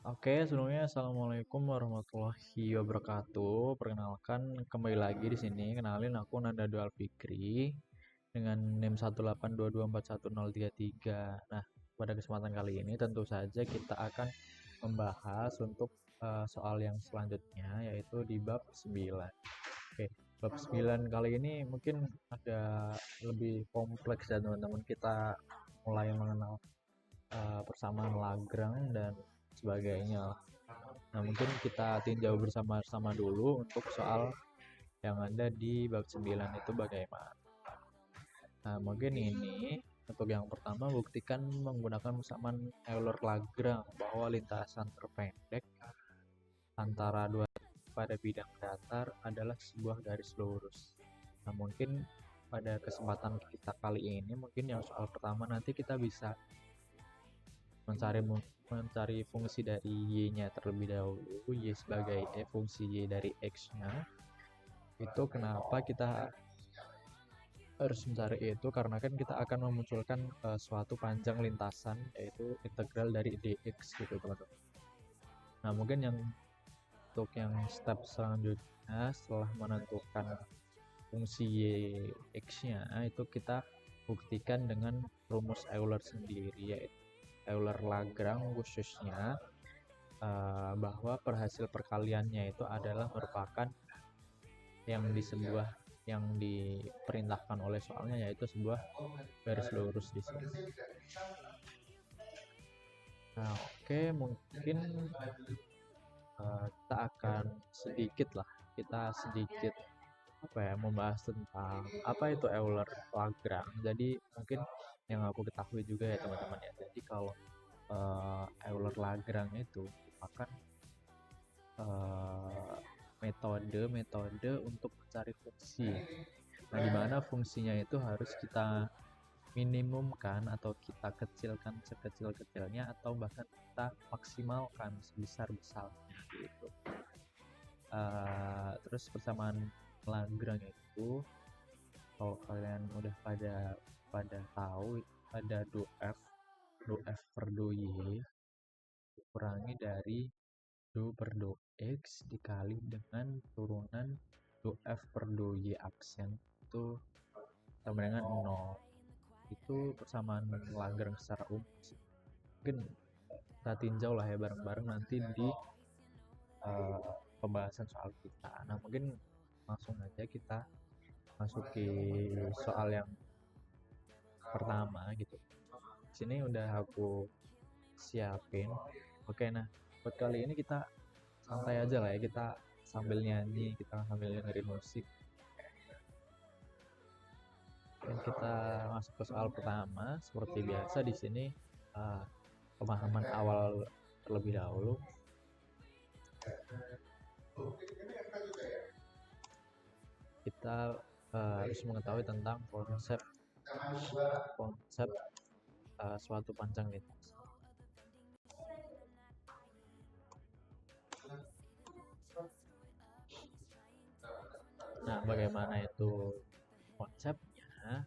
Oke, sebelumnya assalamualaikum warahmatullahi wabarakatuh. Perkenalkan kembali lagi di sini. Kenalin aku Nanda Dual Fikri dengan NIM 182241033. Nah, pada kesempatan kali ini tentu saja kita akan membahas untuk soal yang selanjutnya yaitu di bab 9. Oke, bab 9 kali ini mungkin agak lebih kompleks ya teman-teman. Kita mulai mengenal persamaan Lagrange dan sebagainya. Nah, mungkin kita tinjau bersama-sama dulu untuk soal yang ada di bab 9 itu bagaimana. Nah, mungkin ini untuk yang pertama buktikan menggunakan persamaan Euler-Lagrange bahwa lintasan terpendek antara dua pada bidang datar adalah sebuah garis lurus. Nah, mungkin pada kesempatan kita kali ini mungkin yang soal pertama nanti kita bisa mencari fungsi dari y-nya terlebih dahulu, y sebagai fungsi y dari x-nya. Itu kenapa kita harus mencari itu, karena kan kita akan memunculkan suatu panjang lintasan yaitu integral dari dx gitu teman-teman. Nah, mungkin yang untuk yang step selanjutnya setelah menentukan fungsi y x-nya itu kita buktikan dengan rumus Euler sendiri, yaitu Euler-Lagrange khususnya bahwa perhasil perkaliannya itu adalah merupakan yang diperintahkan oleh soalnya, yaitu sebuah garis lurus di sini. Nah, oke, mungkin kita akan sedikit membahas tentang apa itu Euler-Lagrange. Jadi mungkin yang aku ketahui juga ya teman-teman ya. Jadi kalau Euler-Lagrange itu merupakan metode untuk mencari fungsi. Nah, di mana fungsinya itu harus kita minimumkan atau kita kecilkan sekecil-kecilnya atau bahkan kita maksimalkan sebesar-besarnya gitu. Terus persamaan Lagrange itu kalau kalian udah pada tahu ada do f per do y dikurangi dari do per do x dikali dengan turunan do f per do y aksen itu sama dengan 0. Itu persamaan Lagrange secara umum. Mungkin kita tinjau lah ya bareng-bareng nanti di pembahasan soal kita. Nah, mungkin langsung aja kita masuki soal yang pertama gitu. Di sini udah aku siapin. Oke, nah buat kali ini kita santai aja lah ya, kita sambil nyanyi, kita sambil dengerin musik. Dan kita masuk ke soal pertama. Seperti biasa di sini pemahaman awal terlebih dahulu. Kita harus mengetahui tentang konsep suatu panjang lintas. Nah, bagaimana itu konsepnya?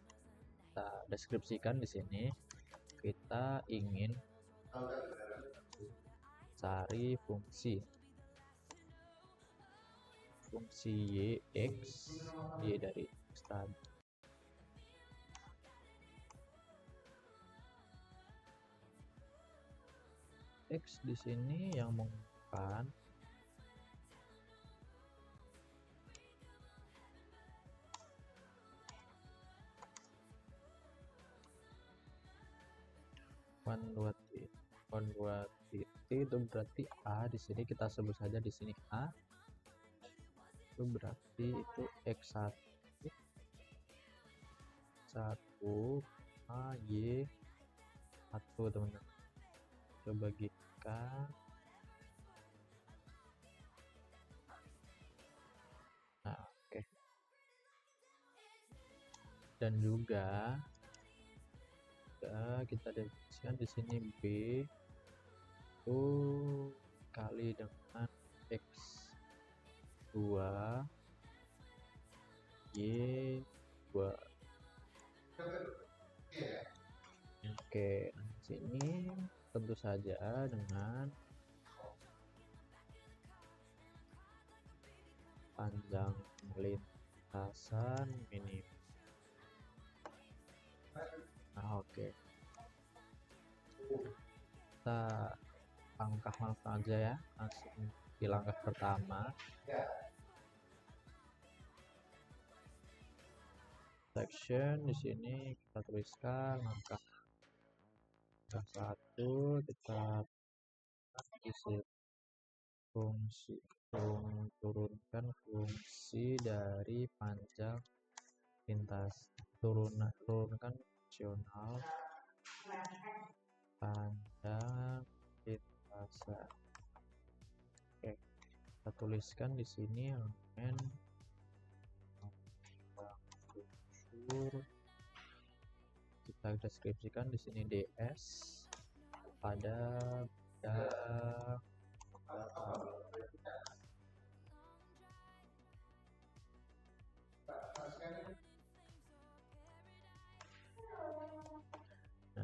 Kita deskripsikan di sini. Kita ingin cari fungsi y x, y dari x tadi. X di sini yang menggunakan konduativity itu berarti A. Di sini kita sebut saja di sini A. Itu berarti itu x1 A y 1 teman-teman. Coba bagikan. Nah, oke. Dan juga kita definisikan di sini B itu kali dengan x2 y 2. Oke, di sini tentu saja dengan panjang lintasan minimal. Nah, oke. Kita langkah langsung aja ya, langsung di langkah pertama. Section di sini kita tuliskan langkah 1, kita isi fungsi turunkan fungsi dari panjang lintas turunkan fungsional panjang lintasan. Oke, kita tuliskan di sini elemen unsur, kita deskripsikan di sini ds pada nah,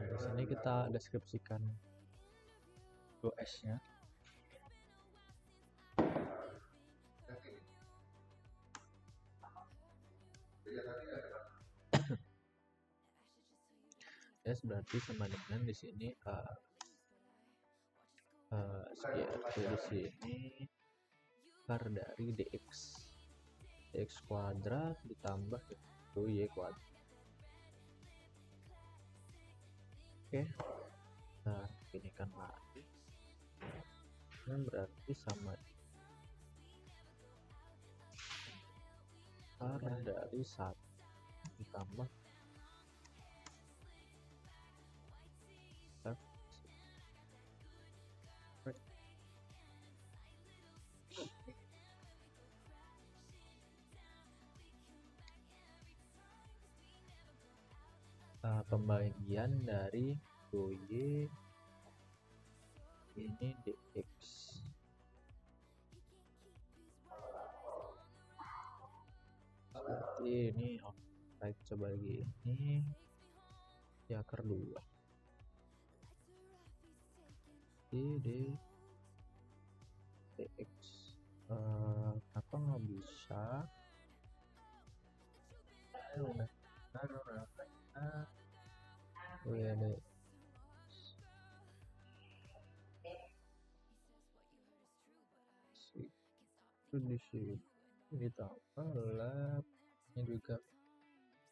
di sini kita deskripsikan 2S-nya. S berarti sama dengan di sini di sini akar dari dx kuadrat ditambah 2y kuadrat. Oke, nah ini kan lagi yang berarti sama akar dari 1 ditambah pembagian dari 2y ini dx. Berarti ini kita coba lagi, ini ya akar 2 di dx. Apa nggak bisa ya deh. Itu di sini ditambah lab ini juga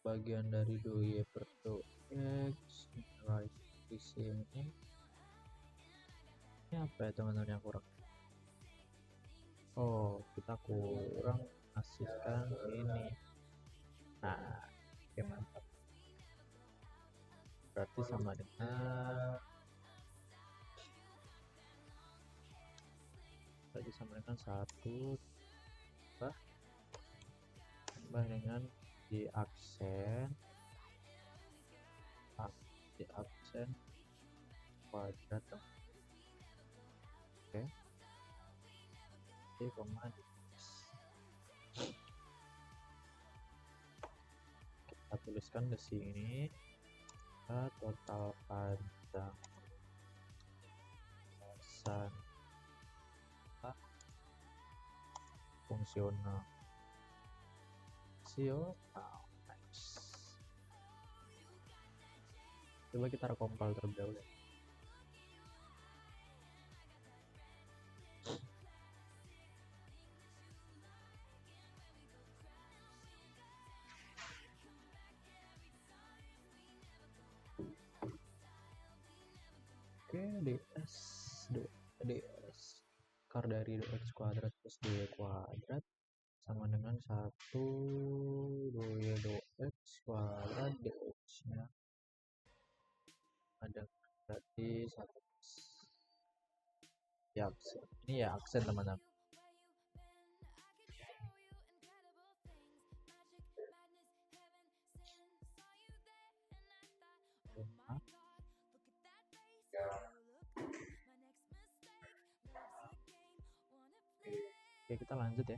bagian dari 2y per 2x di sini. Ini apa ya teman-teman yang kurang? Oh, kita kurang hasilkan ini. Nah, oke, mantap. Berarti sama dengan tadi sama dengan 1 tambah dengan di aksen kuadrat. Oke, koma kita tuliskan di sini total panjang lintasan fungsional. Nice. Coba kita recompile terlebih dahulu. Oke, ds akar dari 2x kuadrat plus 2y kuadrat sama dengan 1 2y 2x kuadrat dx nya ada berarti 1 ya aksen. Ini ya aksen teman-teman. Oke, kita lanjut ya.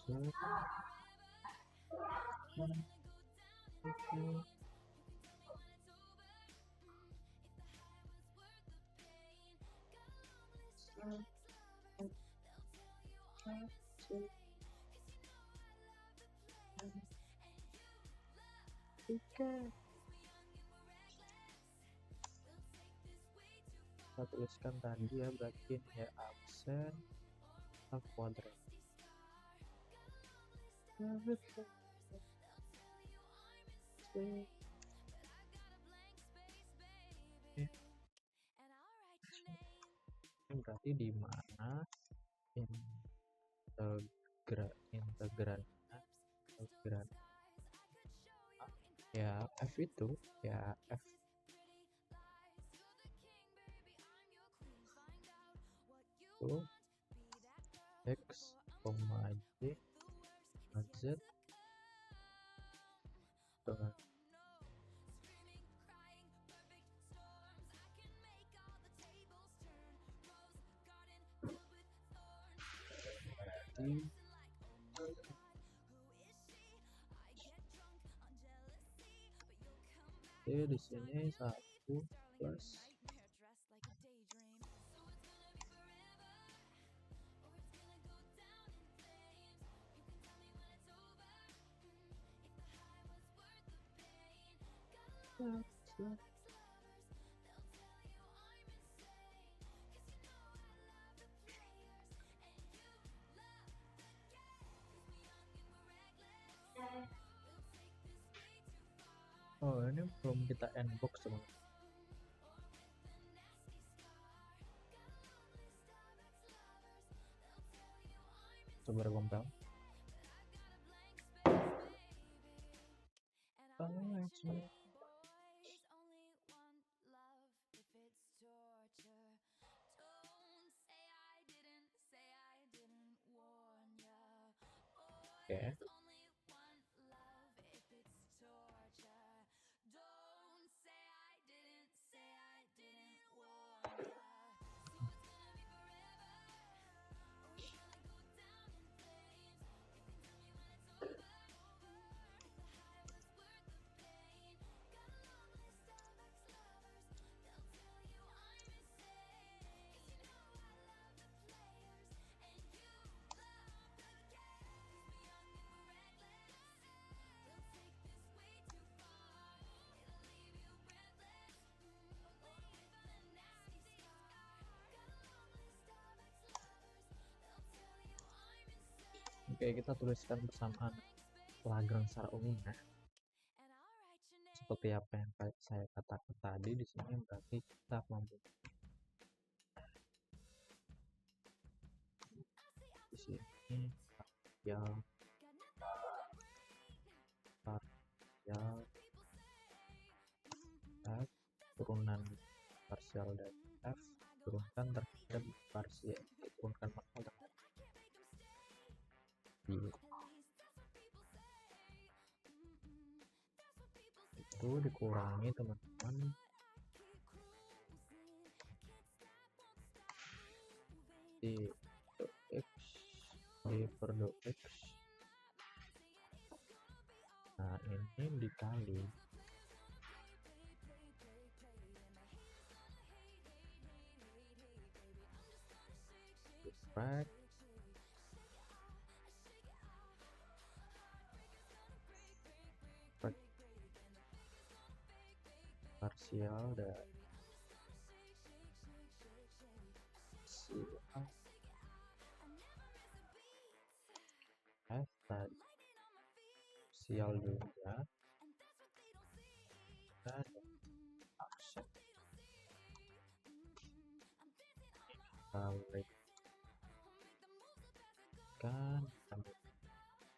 Kita tuliskan tadi ya, berarti ini ya absen half quadrant. Ini berarti di mana integran ya f itu ya f itu x, y, z dengan di sini 1 plus oh ini belum kita inbox teman. Coba recompile. Oke. Oke, kita tuliskan persamaan Lagrange secara umum ya. Seperti apa yang saya katakan tadi di sini, berarti kita mempunyai di sini partial f turunan parsial dari f turunkan terhadap parsial turunkan maksimal terhadap itu dikurangi teman-teman di x per x. Nah ini dikali refract parsial dari f tadi parsial juga dan aksen kalikan.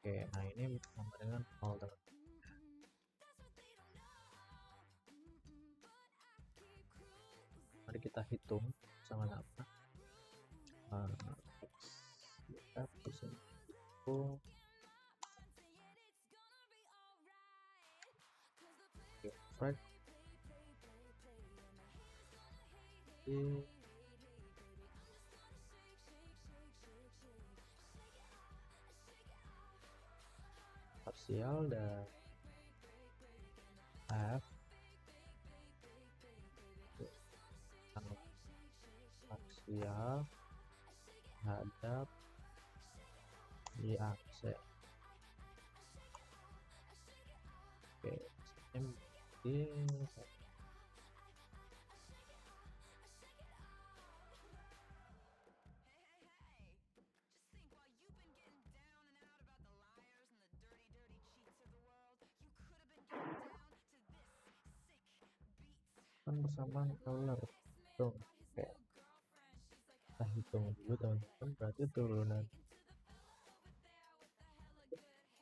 Oke, nah ini sama dengan 0 teman. Mari kita hitung sama apa kita pusing itu refract parsial dan F parsial terhadap Y aksen. Oke, ini kan bersamaan Euler dong. Oke, kita hitung dulu teman-teman, berarti turunan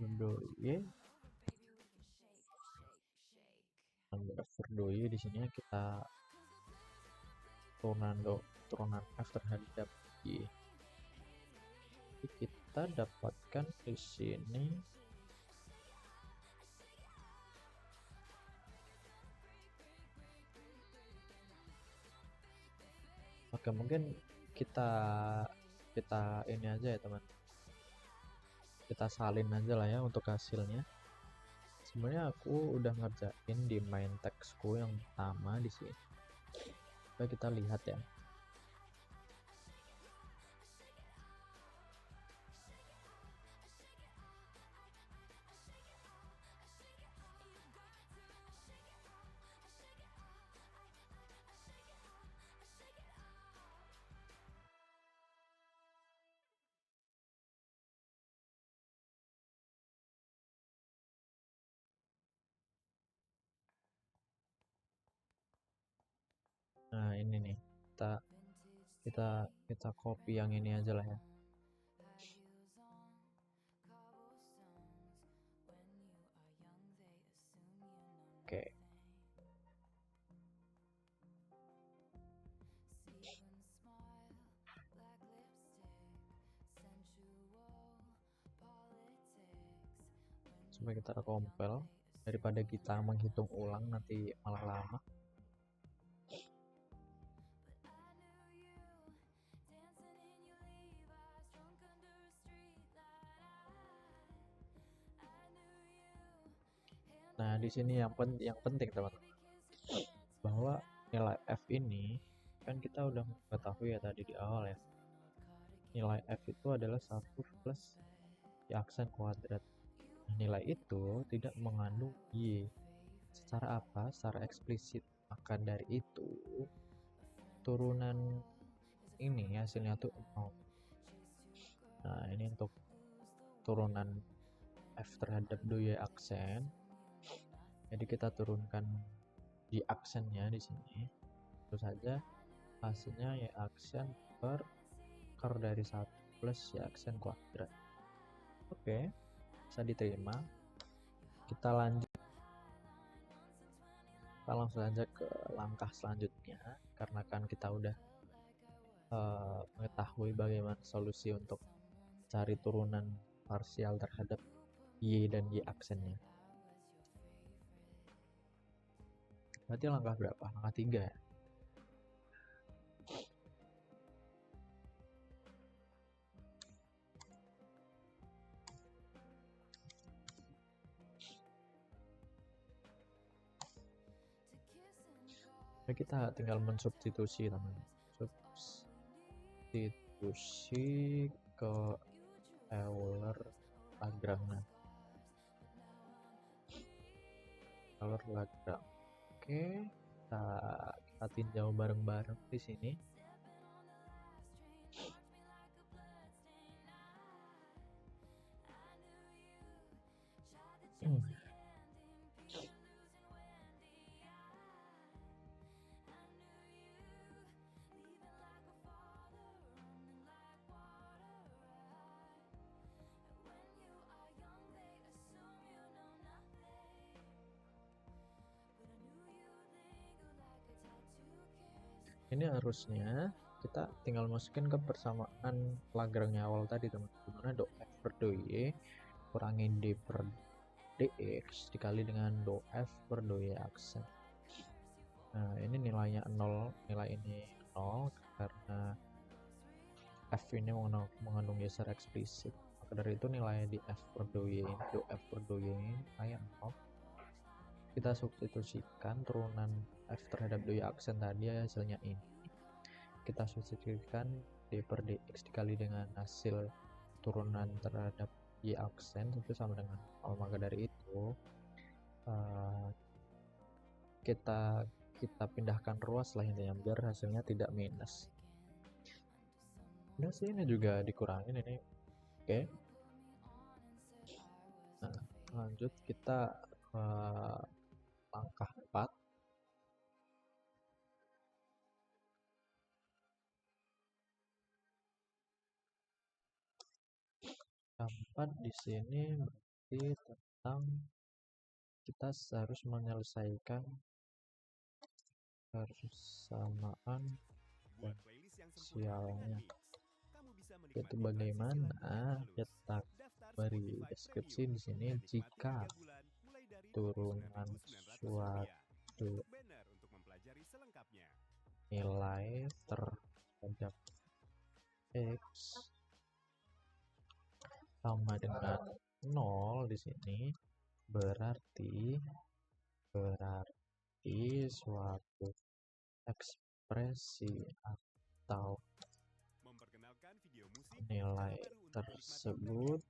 Y Y di sini kita turunan F terhadap Y. Jadi kita dapatkan di sini oke, mungkin kita ini aja ya teman, kita salin aja lah ya untuk hasilnya. Sebenarnya aku udah ngerjain di main textku yang pertama di sini. Coba kita lihat ya. Nah, ini nih. Kita copy yang ini aja lah ya. Oke. Coba kita compile, daripada kita menghitung ulang nanti malah lama. Nah, di sini yang penting teman-teman, bahwa nilai F ini kan kita udah mengetahui ya tadi di awal ya. Nilai F itu adalah 1 plus Y aksen kuadrat. Nah, nilai itu tidak mengandung Y. Secara apa? Secara eksplisit. Maka dari itu turunan ini hasilnya tuh 0. Nah, ini untuk turunan F terhadap Y aksen. Jadi kita turunkan Y aksennya di sini. Terus saja hasilnya Y aksen per akar dari 1 plus Y aksen kuadrat. Oke, bisa diterima. Kita langsung aja ke langkah selanjutnya, karena kan kita udah mengetahui bagaimana solusi untuk cari turunan parsial terhadap Y dan Y aksennya. Berarti langkah berapa? Langkah 3 ya? Nah, kita tinggal mensubstitusi teman-teman. Substitusi ke Euler Lagrange. Euler Lagrange. Oke, kita tinjau bareng-bareng di sini. Ini harusnya kita tinggal masukin ke persamaan Lagrange awal tadi teman-teman, dimana do F per do Y kurangin D per dx dikali dengan do F per do Y aksen. Nah, ini nilainya 0, nilai ini 0 karena F ini mengandung geser eksplisit. Maka dari itu nilai di f per dou y ini, dou f per dou y ini kayak 0. Kita substitusikan turunan f terhadap dou y aksen tadi, hasilnya ini. Kita substitusikan d per dx dikali dengan hasil turunan terhadap y aksen itu sama dengan 0. Maka dari itu kita pindahkan ruas lah intinya biar hasilnya tidak minus. Udah sih, ini juga dikurangin ini. Oke. Nah, lanjut kita langkah 4. Keempat di sini berarti tentang kita harus menyelesaikan persamaan sialnya, yaitu bagaimana kita beri deskripsi di sini jika turunan suatu nilai terhadap x sama dengan 0 di sini, berarti suatu ekspresi atau nilai tersebut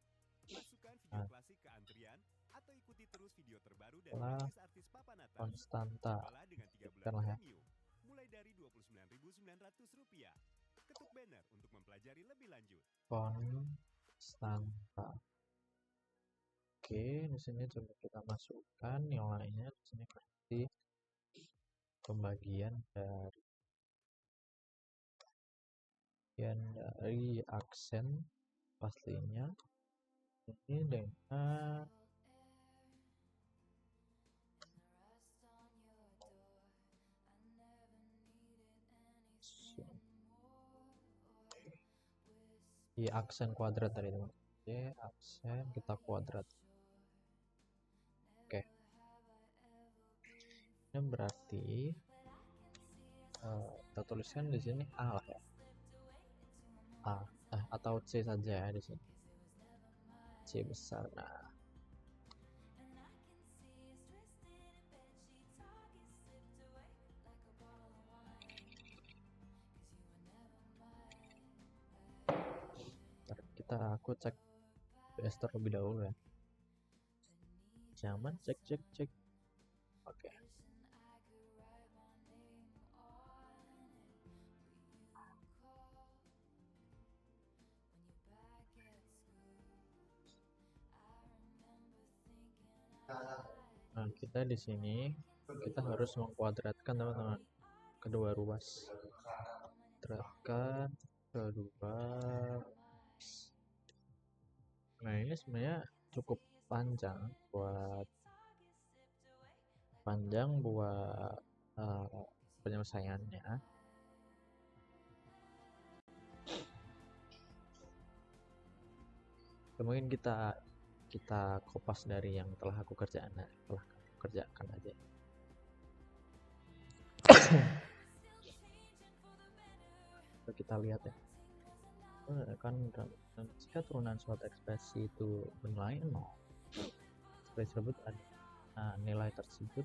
adalah konstanta. Bukanlah ya. Konstanta. Oke, di sini coba kita masukkan nilainya. Di sini berarti pembagian dari aksen pastinya ini dengan y aksen kuadrat tadi teman. Y aksen kita kuadrat. Oke. Ini berarti kita tuliskan di sini A lah ya. Atau C saja ya di sini. C besar. Nah, aku cek PS terlebih dahulu ya. Jangan cek. Oke. Nah, kita di sini kita harus mengkuadratkan teman-teman kedua ruas. Kuadratkan kedua. Nah, ini sebenarnya cukup panjang buat penyelesaiannya. Mungkin kita kopas dari yang telah aku kerjakan aja. Kita lihat ya. Kan jika turunan suatu ekspresi itu bernilai 0, ekspresi tersebut ada nilai tersebut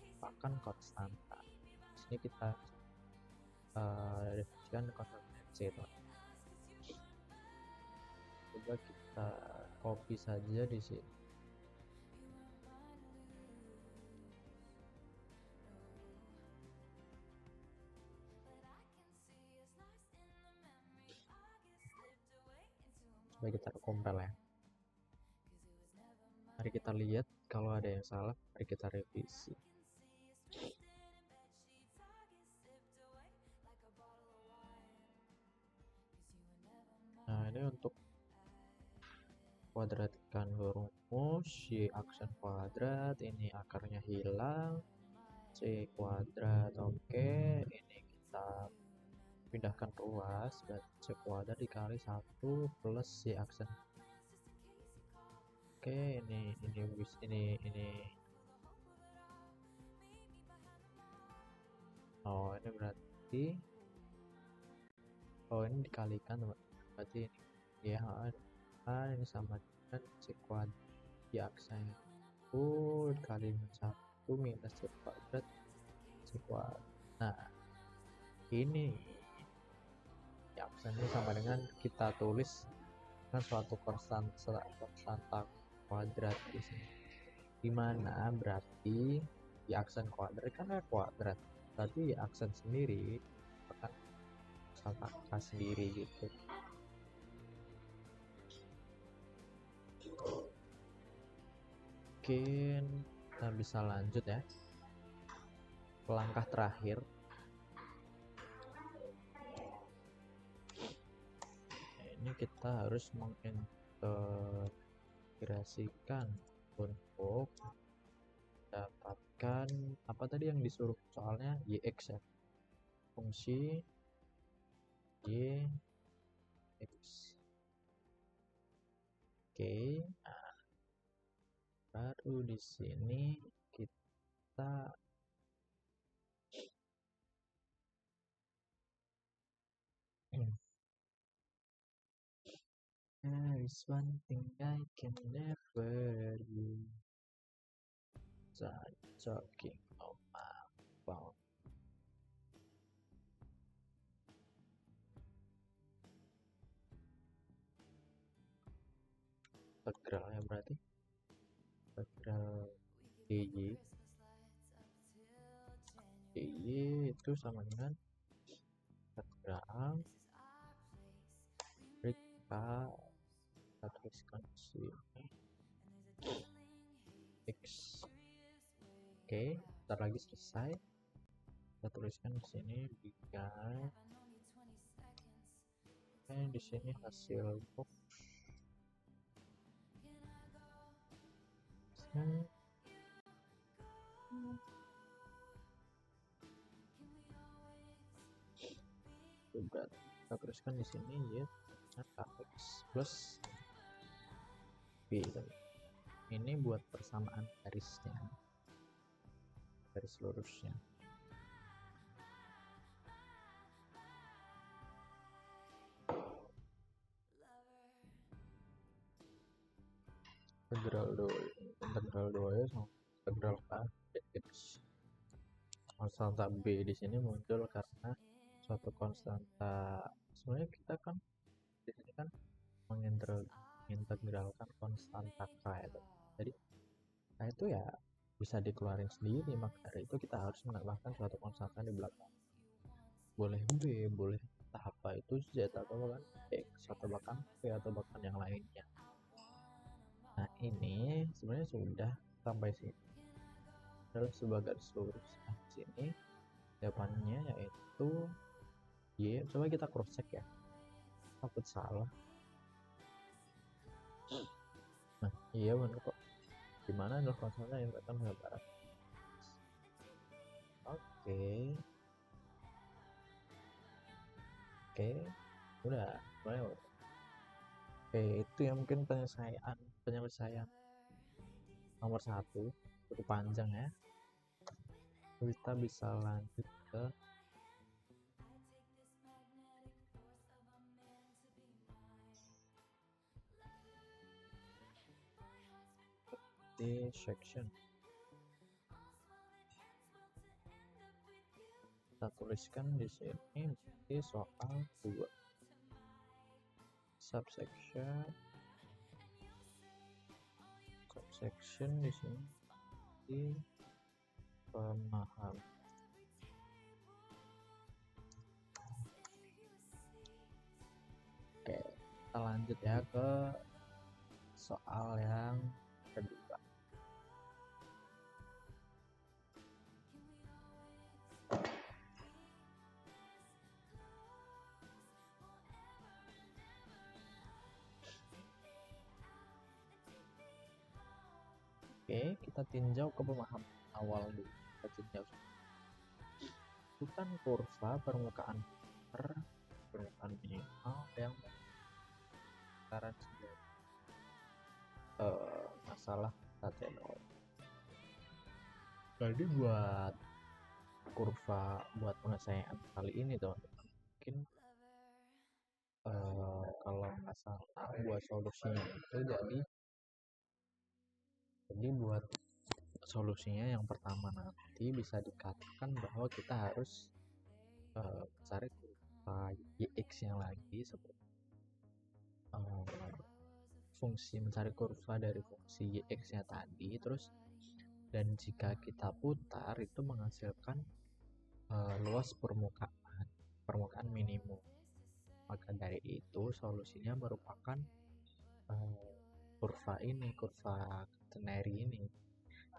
merupakan konstanta. Di sini kita definisikan konstanta C itu. Coba kita copy saja di sini. Coba kita compile ya. Mari kita lihat kalau ada yang salah, mari kita revisi. Nah, ini untuk kuadratkan rumus y aksen kuadrat, ini akarnya hilang, c kuadrat. Oke, ini kita pindahkan ruas, berarti c kuadrat dikali 1 plus y aksen. Oke, ini oh, ini berarti ini dikalikan teman, berarti ini ya ini sama dengan C kuadrat di aksen kali dengan 1 minus C kuadrat C kuadrat. Nah, ini di aksen ini sama dengan kita tulis dengan suatu konstanta kuadrat di sini, dimana berarti di aksen kuadrat kan ada kuadrat, berarti di aksen sendiri akan konstanta sendiri gitu. Mungkin kita bisa lanjut ya ke langkah terakhir. Ini kita harus mengintegrasikan untuk dapatkan apa tadi yang disuruh soalnya, YX ya, fungsi YX. Oke, nah, baru di sini kita there is one thing I can never do, talking about. Integralnya berarti integral dy itu sama dengan integral kita tuliskan sini x. Oke, bentar lagi selesai. Kita tuliskan di sini 3. Di sini hasil box. Juga kita tuliskan di sini ya x plus b. Ini buat persamaan garisnya, garis lurusnya. Integral 2 ya sama integral x. Konstanta b di sini muncul karena suatu konstanta. Sebenarnya kita kan di sini kan mengintegralkan konstanta k itu. Jadi k itu ya bisa dikeluarin sendiri, maka dari itu kita harus menambahkan suatu konstanta di belakang. Boleh b, boleh entah apa itu z atau bahkan x atau bahkan p atau bahkan yang lainnya. Nah, ini sebenarnya sudah sampai sini adalah sebagai garis lurus. Nah, sini jawabannya yaitu y. Coba kita cross check ya, takut salah. Nah, iya benar kok. Gimana adalah konstanta yang datang ke barat. Oke, udah mulai. Oke, itu yang mungkin penyelesaian nomor 1, cukup panjang ya. Kita bisa lanjut ke section. Kita tuliskan di sini di soal 2. Subsection di sini di pemahaman. Oke, kita lanjut ya ke soal yang kedua. Oke, kita tinjau ke pemahaman awal dulu. Kita tinjau bukan kurva permukaan minimal yang sekarang masalah T0. Jadi buat kurva buat penyelesaian kali ini teman-teman, mungkin kalau nggak salah buat solusinya itu, jadi buat solusinya yang pertama nanti bisa dikatakan bahwa kita harus cari kurva YX yang lagi seperti fungsi mencari kurva dari fungsi YX nya tadi, terus dan jika kita putar itu menghasilkan luas permukaan minimum. Maka dari itu solusinya merupakan kurva catenary ini.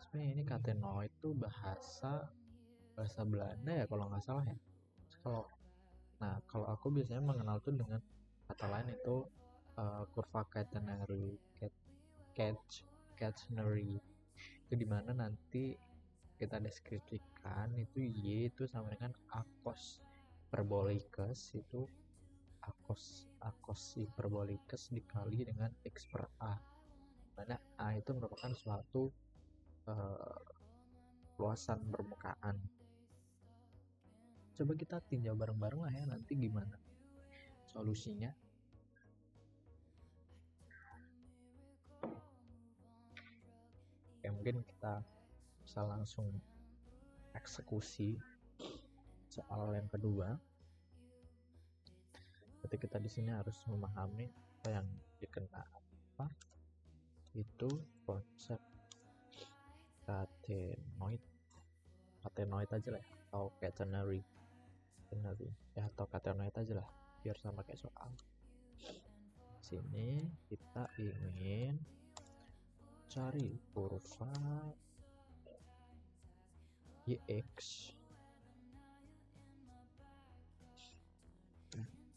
Sebenarnya ini catenoid itu bahasa Belanda ya kalau nggak salah ya. Kalau aku biasanya mengenal tuh dengan kata lain itu kurva catenary, catenary itu dimana nanti kita deskripsikan itu Y itu sama dengan acos hyperbolicus, itu acos hyperbolicus dikali dengan X per A, mana A itu merupakan suatu luasan permukaan. Coba kita tinjau bareng-bareng lah ya nanti gimana solusinya. Ya mungkin kita bisa langsung eksekusi soal yang kedua. Berarti kita di sini harus memahami apa yang dikenal apa itu konsep catenoid aja lah ya, atau catenary ya, atau catenoid aja lah biar sama kayak soal. Sini kita ingin cari kurva YX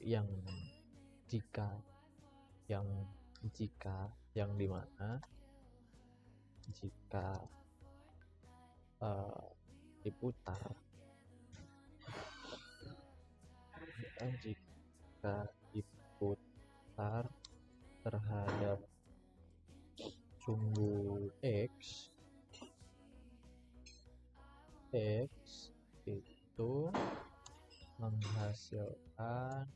yang dimana jika diputar terhadap sumbu X itu menghasilkan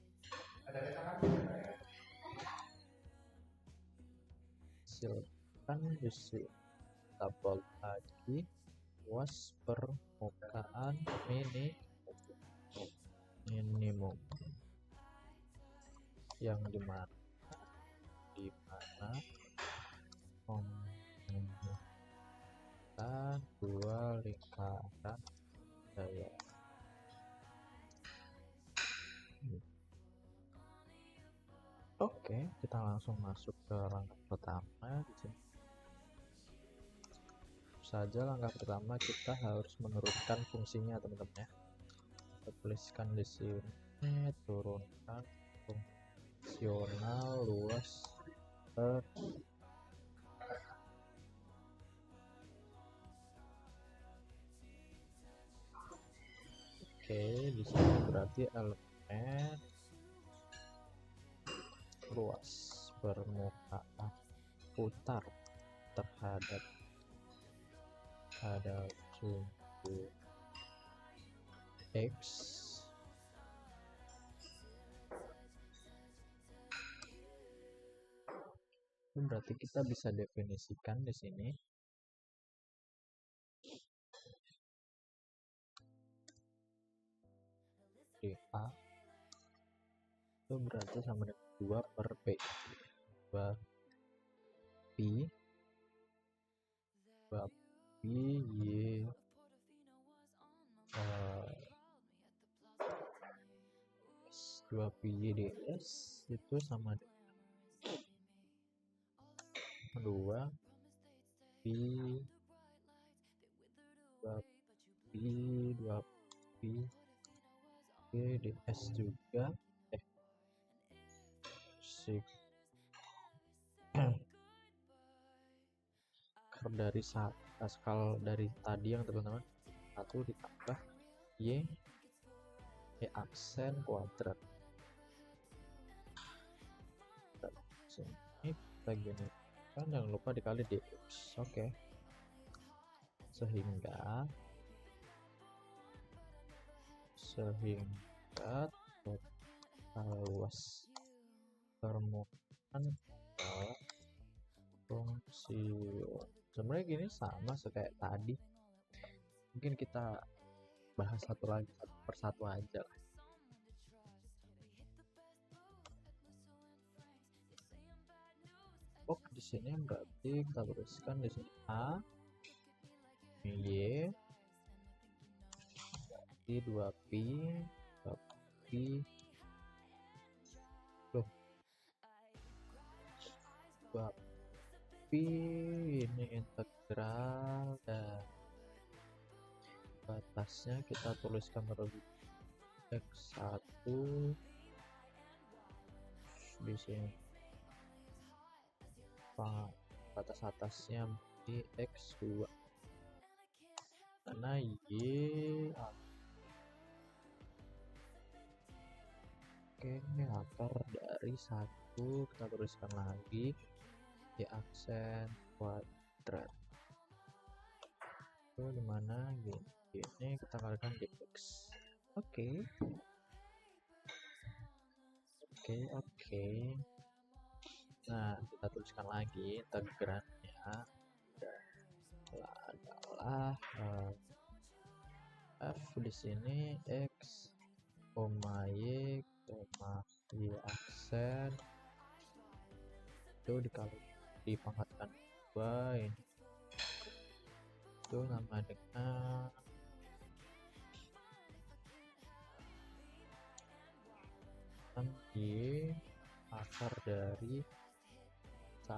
double lagi luas permukaan minimum yang dimana membutuhkan dua lingkaran daya. Oke, kita langsung masuk ke langkah pertama. Di sini saja langkah pertama kita harus menurunkan fungsinya teman-teman ya. Kita tuliskan di sini, turunkan fungsional luas Oke, di sini berarti elemen luas permukaan putar terhadap sumbu X berarti kita bisa definisikan di sini A itu berarti sama dengan 2 per P 2 Pi Y 2 Pi Y ds itu sama dengan 2 Pi 2 Pi Y ds juga dari Pascal dari tadi yang teman-teman 1 ditambah Y aksen kuadrat. Ini bagian ini kan jangan lupa dikali dx. Oke. Sehingga total luas permukaan fungsi. Sebenarnya gini sama kayak tadi, mungkin kita bahas satu lagi satu persatu aja lah. Oh, di sini berarti kita tuliskan di sini A, Y, berarti 2pi, 2pi, loh, 2pi ini integral dan batasnya kita tuliskan terlebih x1 di sini, batas atasnya di x2 karena y. Oke, akar dari 1 kita tuliskan lagi y aksen kuadrat itu dimana ini kita kalikan dx. Oke. Nah, kita tuliskan lagi integrannya adalah f di sini x, y, y aksen itu dikali dipangkatkan 2 ini itu nama dengan y akar dari 1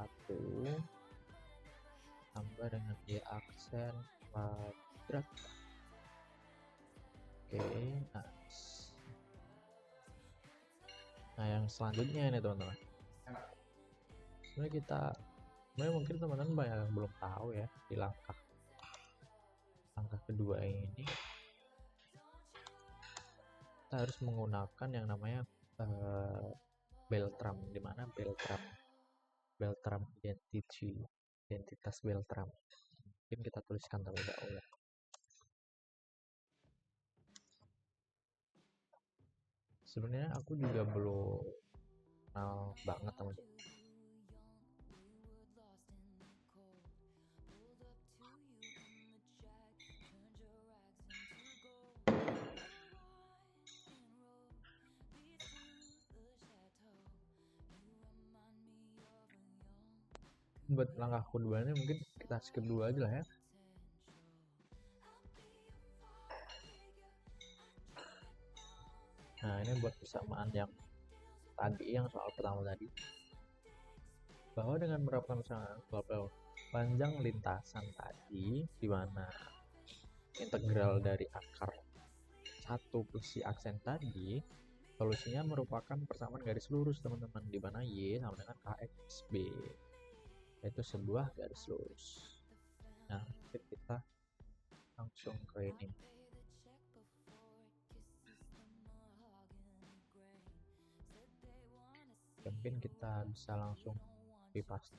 tambah dengan y aksen kuadrat. Oke, nah yang selanjutnya ini teman-teman, sebenarnya mungkin teman-teman banyak yang belum tahu ya, di langkah kedua ini kita harus menggunakan yang namanya Beltram, dimana Beltram identitas Beltram. Mungkin kita tuliskan terlebih dahulu. Sebenarnya aku juga belum kenal banget teman-teman. Buat langkah keduanya mungkin kita skip dulu aja lah ya. Nah, ini buat persamaan yang tadi, yang soal pertama tadi, bahwa dengan menerapkan panjang lintasan tadi, di mana integral dari akar 1 plus y aksen tadi, solusinya merupakan persamaan garis lurus teman-teman, di mana y sama dengan kxb, yaitu sebuah garis lurus. Nah, kita langsung ke ini. Mungkin kita bisa langsung pipas.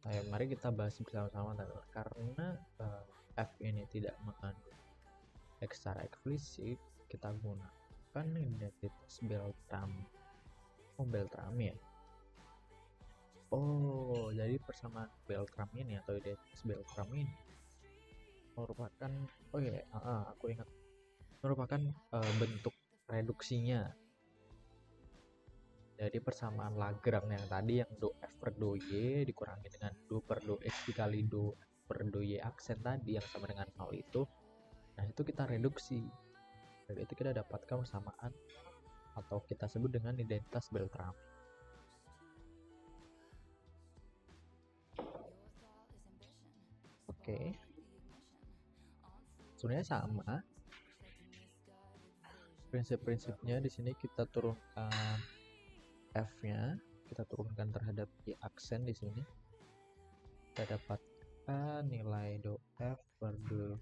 Nah, mari kita bahas bersama-sama karena f ini tidak mengandung x secara eksplisit, kita gunakan identitas Beltram. Beltram ya. Jadi persamaan Beltram ini atau identitas Beltram ini merupakan aku ingat, merupakan bentuk reduksinya. Jadi persamaan Lagrange yang tadi, yang do f per do y dikurangi dengan do per do x dikali do f per do y aksen tadi yang sama dengan 0 itu. Nah, itu kita reduksi. Jadi itu kita dapatkan persamaan atau kita sebut dengan identitas Beltram. Oke. Sebenarnya sama. Prinsip-prinsipnya di sini kita turunkan f-nya, kita turunkan terhadap y aksen di sini. Kita dapatkan nilai do f per do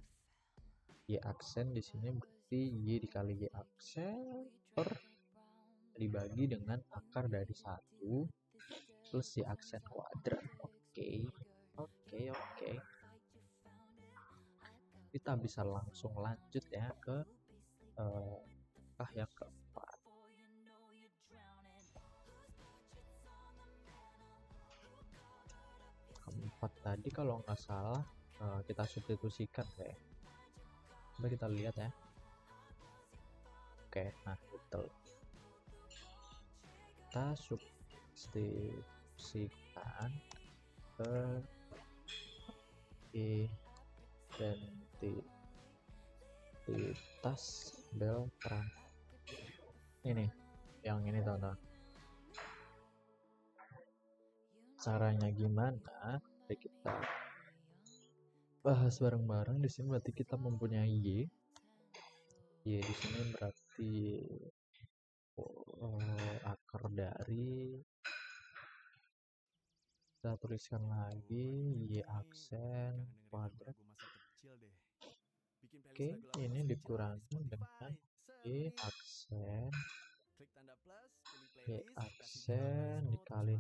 y aksen di sini berarti y dikali y aksen per dibagi dengan akar dari 1 plus y aksen kuadrat. Oke. Kita bisa langsung lanjut ya ke langkah yang keempat. Keempat tadi kalau nggak salah kita substitusikan kayak. Coba kita lihat ya. Oke, nah betul. Kita substitusikan ke identitas Beltran. Ini, yang ini teman-teman. Caranya gimana? Mari kita bahas bareng-bareng. Di sini berarti kita mempunyai Y. Y di sini berarti akar dari, kita tuliskan lagi Y aksen kuadrat. Oke, ini dikurangi dengan Y aksen dikali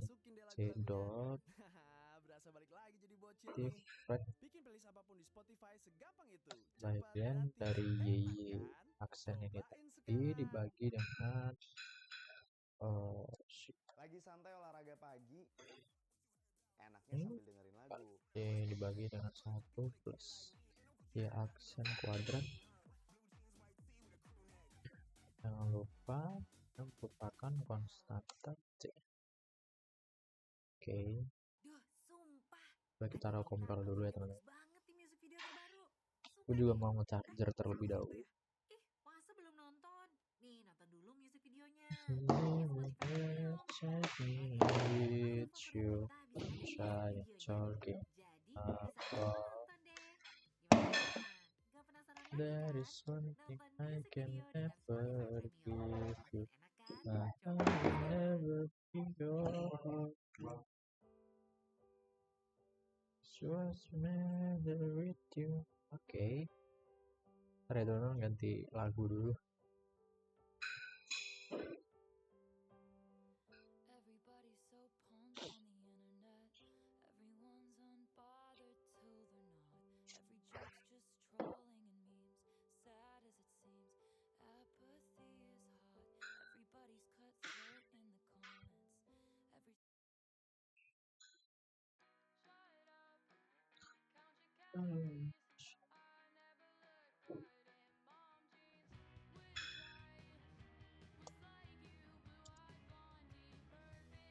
C dot bagian dari Y aksen ini tadi dibagi dengan lagi santai olahraga pagi, enaknya sambil dengerin lagu. Dibagi dengan 1 plus Y aksen kuadrat. Jangan lupa yang merupakan konstanta C. Oke. Coba kita compare dulu ya teman-teman. Aku juga mau nge-charger terlebih dahulu. Masa belum nonton? Nih, nonton dulu music videonya. There is one thing I can never give you. I will never be yours. Just matter with you. Oke. Ntar ya teman-teman, ganti lagu dulu.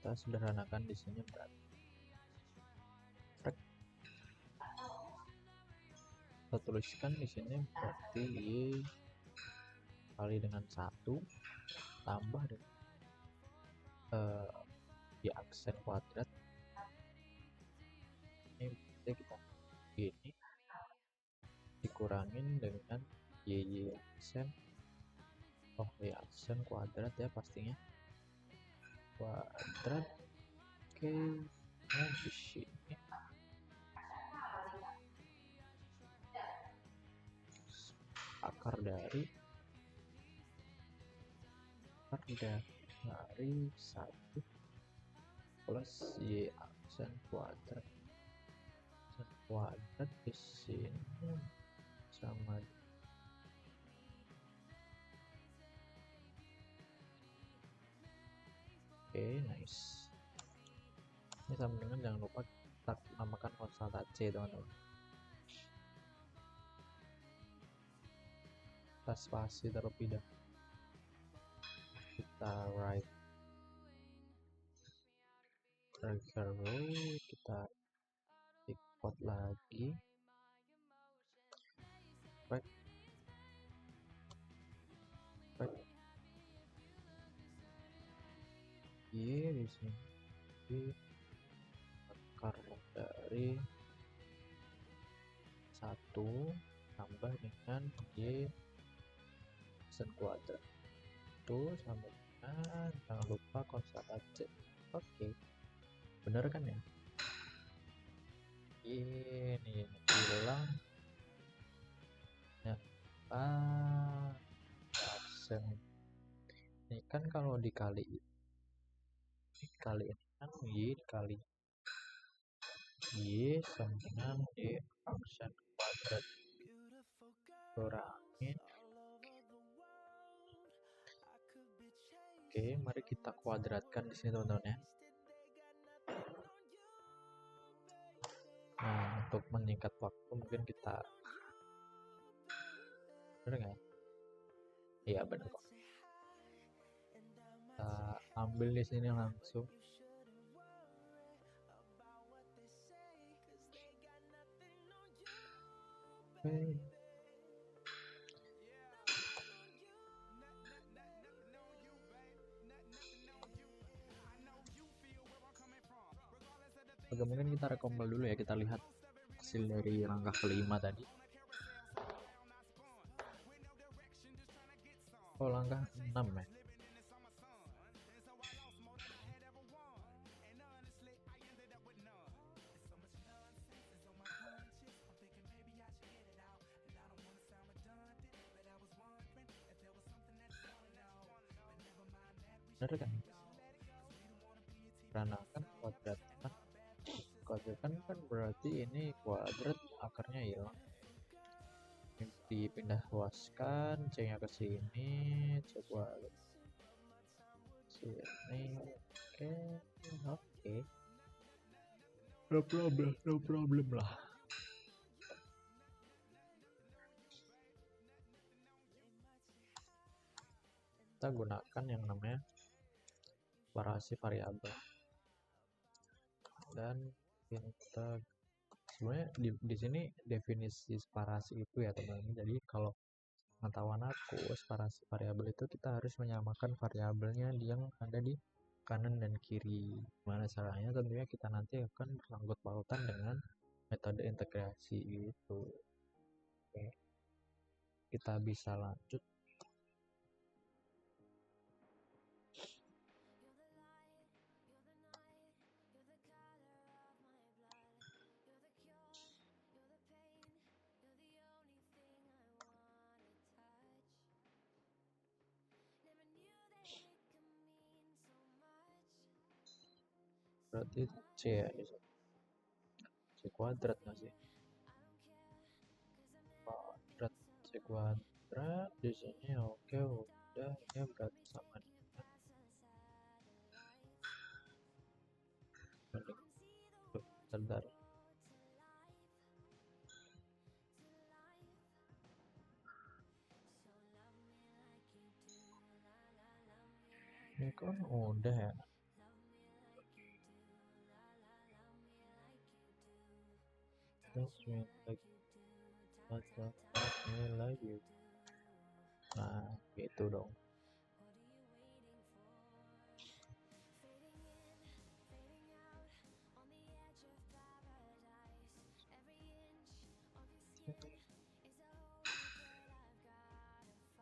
Kita sederhanakan di sini berarti kita tuliskan di sini berarti Y kali dengan 1 tambah dengan Y aksen kuadrat. Ini berarti kita ini dikurangin dengan Y aksen Y aksen kuadrat ya pastinya kuadrat. Oke, nah di sini akar dari 1 plus Y aksen kuadrat di sini sama nice. Ini sama dengan, jangan lupa kita namakan konstanta C teman-teman. Kita spasi terlebih dahulu, kita write row, kita import lagi back Y di sini akar dari 1 tambah dengan Y aksen kuadrat itu sama dengan, jangan lupa konstanta C. Oke, bener kan ya? Ini hilang ya. Aksen ini kan kalau dikali ini kan Y dikali Y sampingan di function kuadrat kurangin. Oke, mari kita kuadratkan di sini teman-teman ya. Nah, untuk menyingkat waktu mungkin kita bener nggak? Iya bener kok. Kita ambil di sini langsung. Oke. Oke, mungkin kita recompile dulu ya, kita lihat hasil dari langkah kelima tadi. Oh, langkah 6 ya. Bener kan? Karena kan kuadrat kan berarti ini kuadrat, akarnya hilang. Dipindah luaskan, C nya ke sini, coba sini. Oke, no problem lah. Kita gunakan yang namanya separasi variabel, dan kita sebenarnya di sini definisi separasi itu ya teman-teman. Jadi kalau pengetahuan aku, separasi variabel itu kita harus menyamakan variabelnya yang ada di kanan dan kiri. Gimana caranya? Tentunya kita nanti akan bersangkut pautan dengan metode integrasi itu. Oke, kita bisa lanjut. Berarti C ya, C kuadrat masih kuadrat, C kuadrat di sini. Oke, udah, ini berarti sama dengan bentar. Ini kan udah ya. That's when like you. Nah, gitu dong.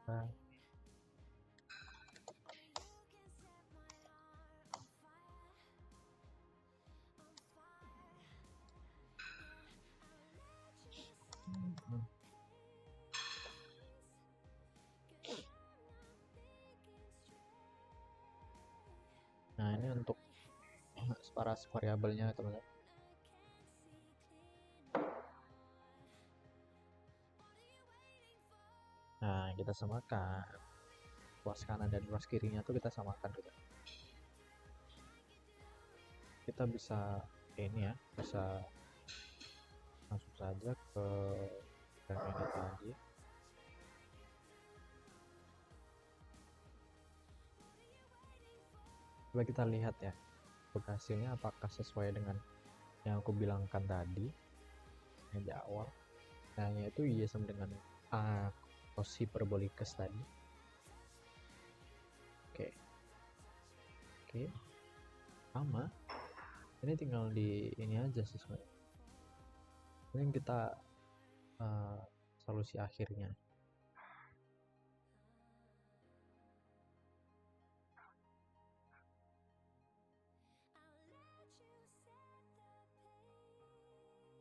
Nah, nah ini untuk separasi variabelnya teman-teman. Nah, kita samakan ruas kanan dan ruas kirinya tuh kita samakan gitu. Kita bisa ini ya, bisa langsung saja ke ini tadi. Coba kita lihat ya, hasilnya apakah sesuai dengan yang aku bilangkan tadi di awal. Nah, yaitu Y sama dengan A cos hiperbolicus tadi. Oke, sama. Ini tinggal di ini aja sih sebenarnya. Ini kita solusi akhirnya.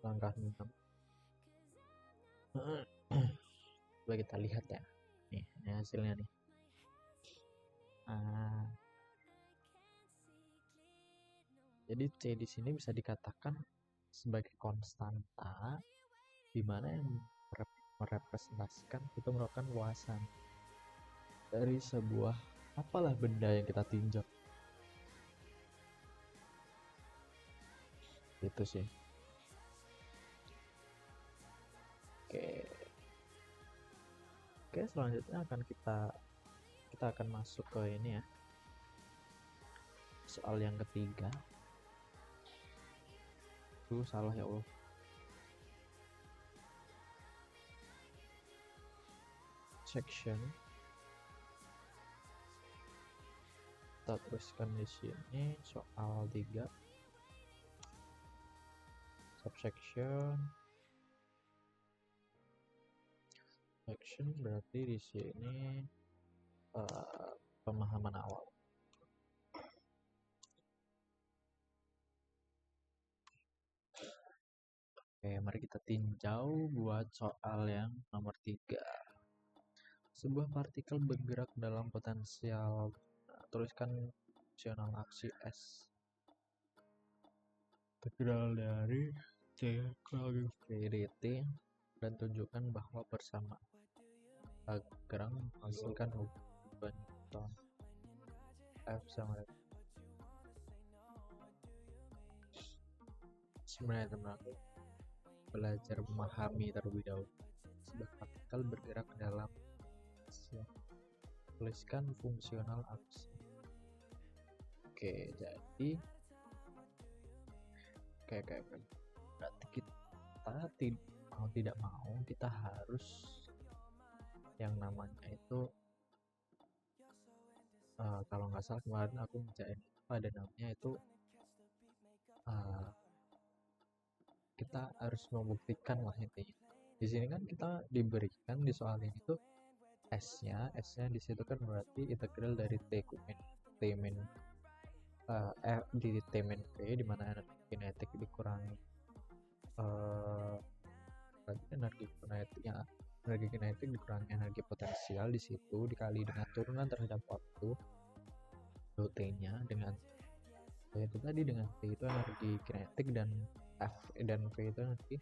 Langkah 6. Coba kita lihat ya. Nih, ini hasilnya nih. Jadi C di sini bisa dikatakan sebagai konstanta, di mana yang merepresentasikan itu merupakan luasan dari sebuah apalah benda yang kita tinjau. Itu sih. Oke, selanjutnya kita akan masuk ke ini ya, soal yang ketiga. Salah ya Allah. Section. Kita teruskan di sini soal 3. Subsection. Section berarti di sini pemahaman awal. Oke, mari kita tinjau buat soal yang nomor 3. Sebuah partikel bergerak dalam potensial, tuliskan fungsional aksi S. Integral dari C kali VDT dan tunjukkan bahwa bersama Lagrange menghasilkan hubungan Newton F sama sebenarnya teman-teman belajar memahami terlebih dahulu. Sebuah partikel bergerak dalam tuliskan fungsional aksi. Oke, jadi berarti kita tidak mau kita harus yang namanya itu kalau nggak salah kemarin aku bacain ada namanya itu kita harus membuktikan lah intinya. Di sini kan kita diberikan di soal ini tuh S-nya di situ kan berarti integral dari T min F di T min V, di mana energi kinetik dikurangi energi kinetik dikurangi energi potensial di situ dikali dengan turunan terhadap waktu T-nya dengan itu tadi dengan T itu energi kinetik dan F dan V itu energi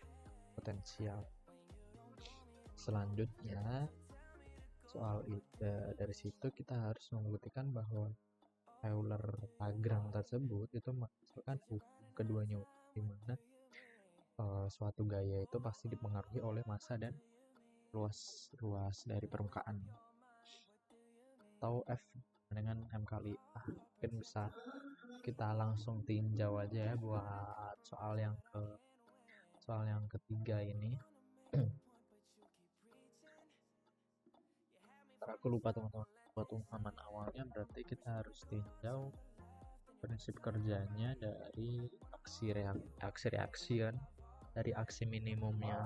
potensial. Selanjutnya soal itu dari situ kita harus membuktikan bahwa Euler-Lagrange tersebut itu menghasilkan hubungan keduanya, di mana suatu gaya itu pasti dipengaruhi oleh massa dan luas dari permukaan, atau F dengan M kali A. Mungkin bisa kita langsung tinjau aja ya buat soal yang ketiga ini. Aku lupa teman-teman buat pemahaman awalnya, berarti kita harus tinjau prinsip kerjanya dari aksi reaksi kan, dari aksi minimumnya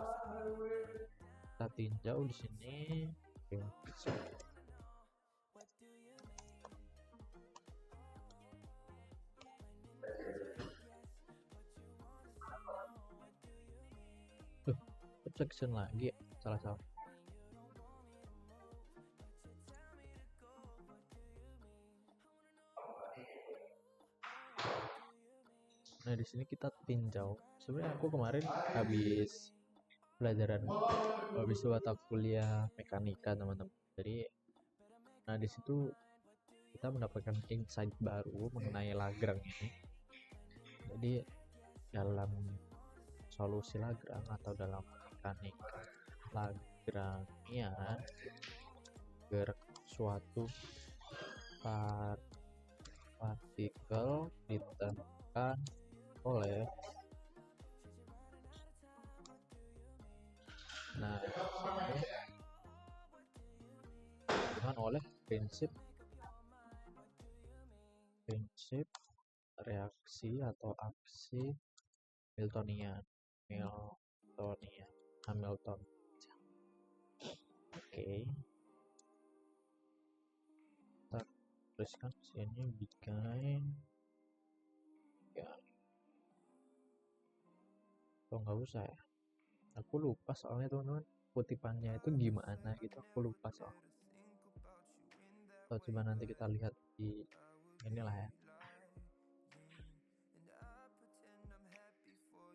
kita tinjau di sini. Section lagi salah. Nah, di sini kita tinjau. Sebenarnya aku kemarin habis mata kuliah mekanika, teman-teman. Jadi di situ kita mendapatkan insight baru mengenai Lagrange ini. Jadi dalam solusi Lagrange atau dalam mekanika Lagrangian, suatu partikel ditentukan oleh oleh prinsip reaksi atau aksi Hamiltonian. Oke. Kita tuliskan sini bikin ya. Nggak usah ya. Aku lupa soalnya teman-teman, kutipannya itu gimana gitu, aku lupa soalnya. Coba nanti kita lihat di inilah ya.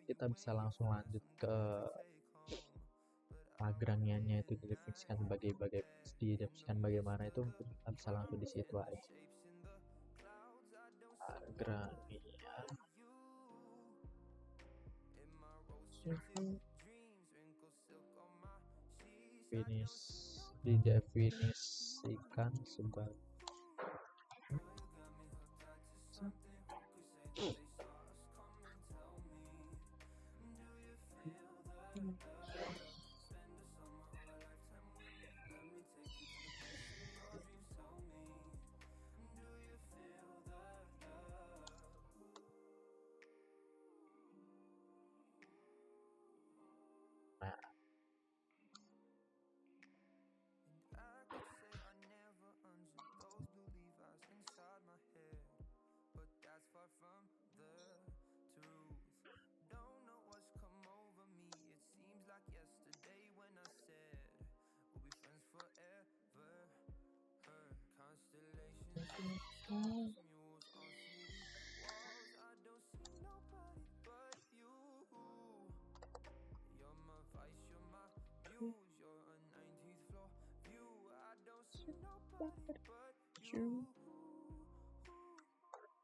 kita bisa langsung lanjut ke Lagrangianya itu didefinisikan bagaimana itu mungkin kita bisa langsung di situ aja. Lagrangia didefinisikan sebagai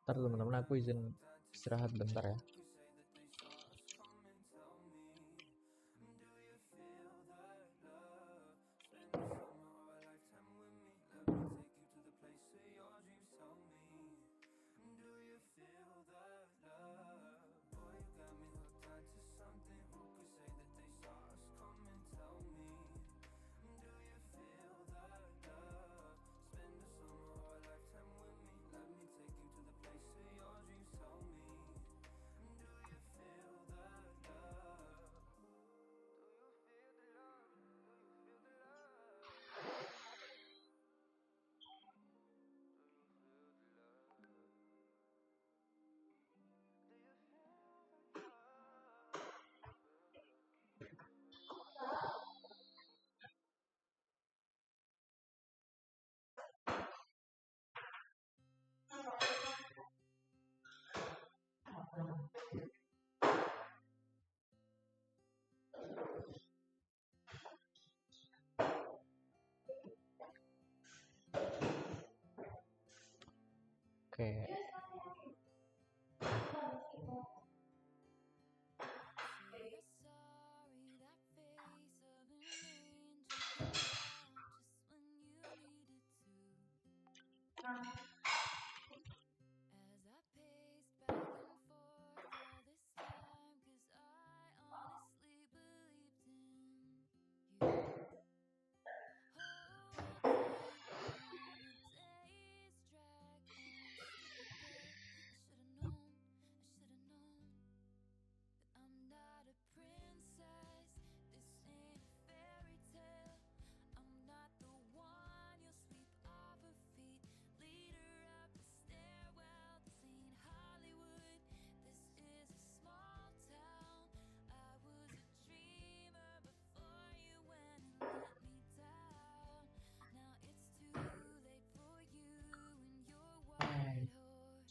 Ntar teman-teman aku izin istirahat bentar ya. Oke.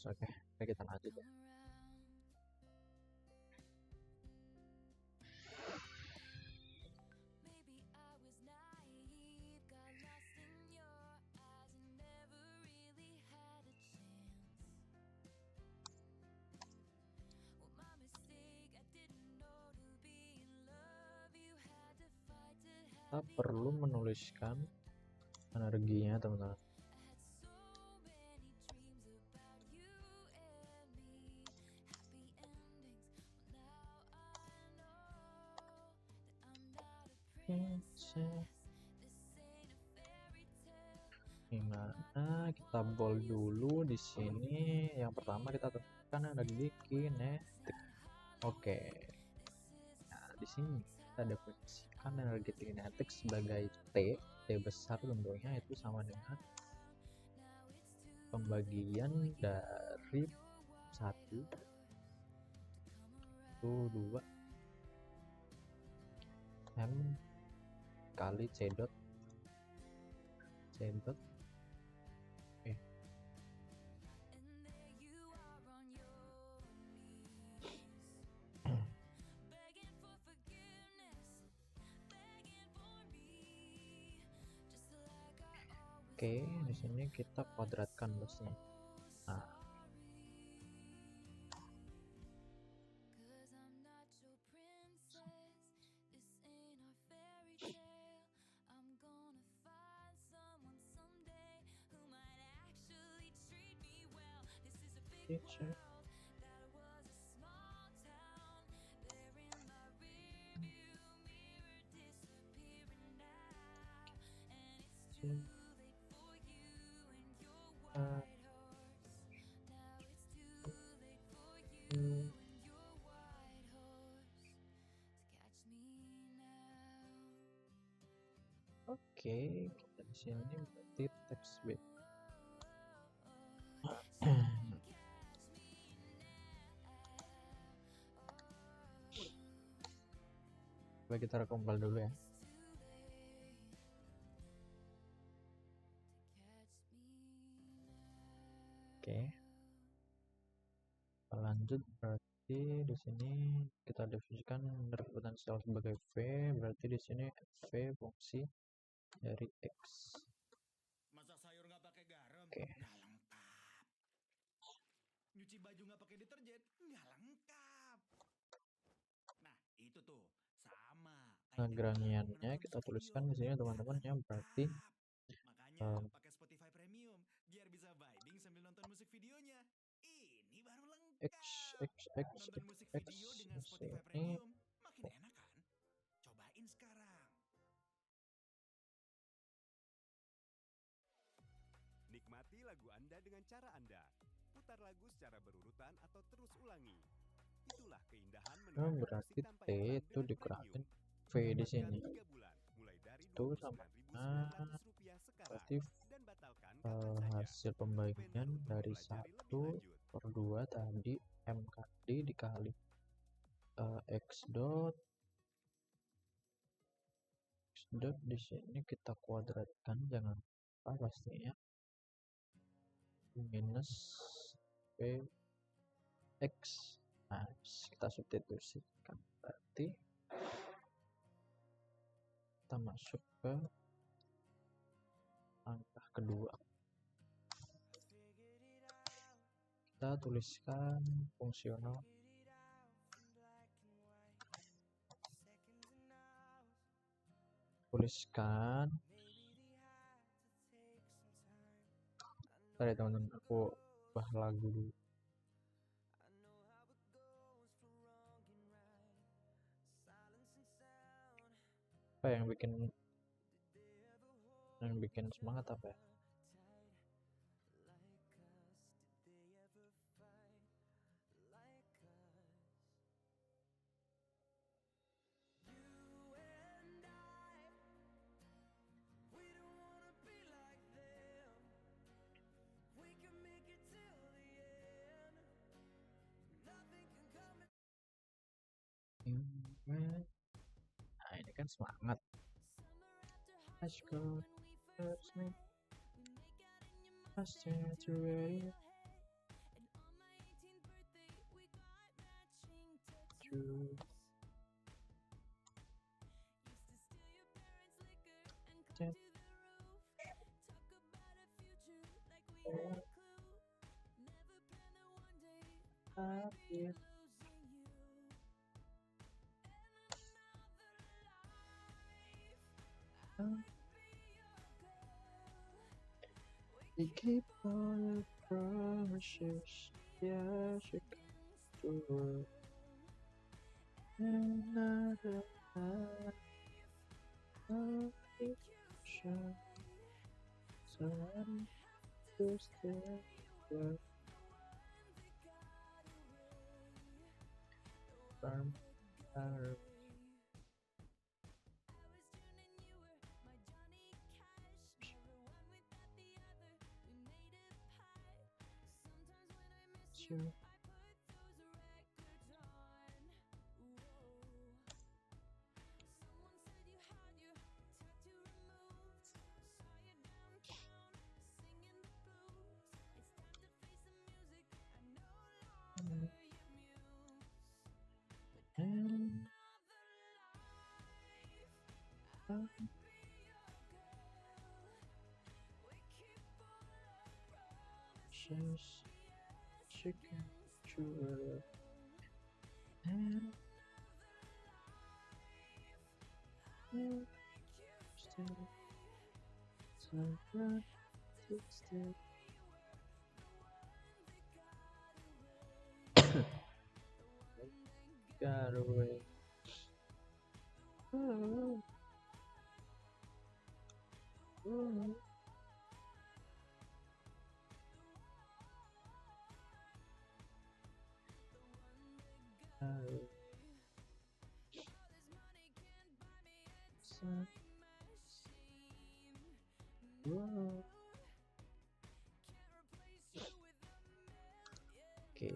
Oke, kita lanjut ya. Kita perlu menuliskan energinya, teman-teman. Gimana kita bold dulu di sini. Yang pertama kita tentukan energi kinetik. Oke. Nah, di sini kita definisikan energi kinetik sebagai T besar tentunya itu sama dengan pembagian dari 1 itu 2 M kali C dot Oke, di sini kita kuadratkan bosnya. Nah, teacher. Oke, kita di sini berarti text bit. Coba kita recompile dulu ya. Oke. Lanjut, berarti di sini kita definisikan dari potensial sebagai V, berarti di sini V fungsi dari X. Masak sayur nggak pakai garam? Oke. Nggak lengkap. Nyuci baju nggak pakai deterjen? Nggak lengkap. Nah, itu tuh sama. Nah, Grangiannya kita tuliskan di sini teman-teman ya, berarti Makanya pakai Spotify Premium biar bisa vibing sambil nonton musik videonya. Ini baru lengkap. X Nonton musik video dengan Spotify ini Premium makin enak kan? Cobain sekarang. Nikmati lagu Anda dengan cara Anda. Putar lagu secara berurutan atau terus ulangi. Itulah keindahan mendengarkan berarti musik tanpa T iklan itu dengan dikurangin premium. V di sini. 3 bulan, mulai dari Itu sama Rp29.900 sekarang. berarti Dan batalkan kapan saja. hasil pembagian Untuk dari mempelajari lebih 1 lanjut. per 2 tadi MKD dikali X dot di sini kita kuadratkan, jangan lupa pastinya, minus P X. Nah, kita substitusikan, berarti kita masuk ke langkah kedua. Kita tuliskan fungsional Bentar ya teman-teman, aku ubah lagu dulu. Apa yang bikin semangat apa ya? Nah, ini kan semangat. Let's go. Let's me. Let's turn to radio. True. You keep all your promises, yeah, she comes true. Another life, sure. So I'm just there. From our you. just chicken churro and still still got away. Okay.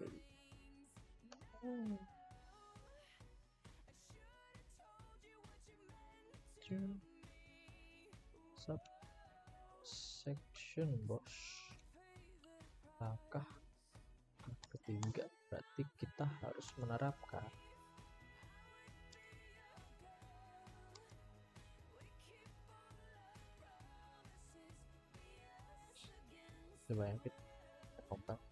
Subsection bos. Langkah ketiga berarti kita harus menerapkan coba yang kita kompak.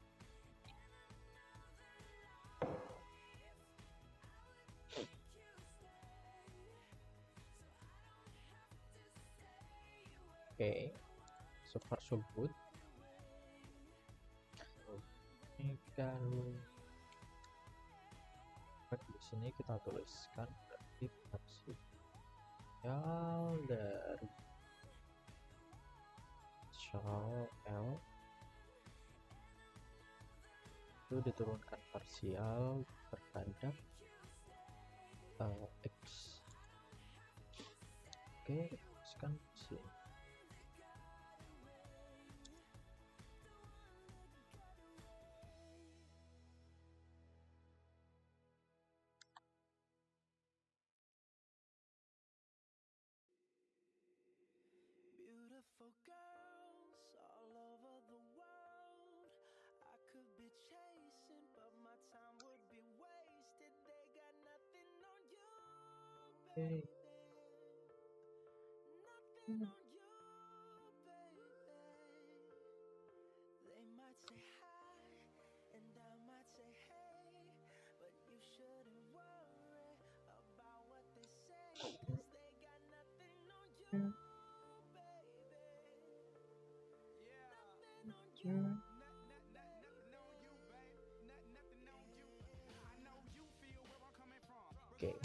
Oke, so far so good. Ini kalau di sini kita tuliskan berarti parsial dari L itu diturunkan parsial terhadap X. Oke, tuliskan sini. Beautiful girls all over the world. I could be chasing, but my time would be wasted. They got nothing on you, baby. Nothing on you, baby. They might say hi, and I might say hey, but you shouldn't worry about what they say, 'cause they got nothing on you. Oke.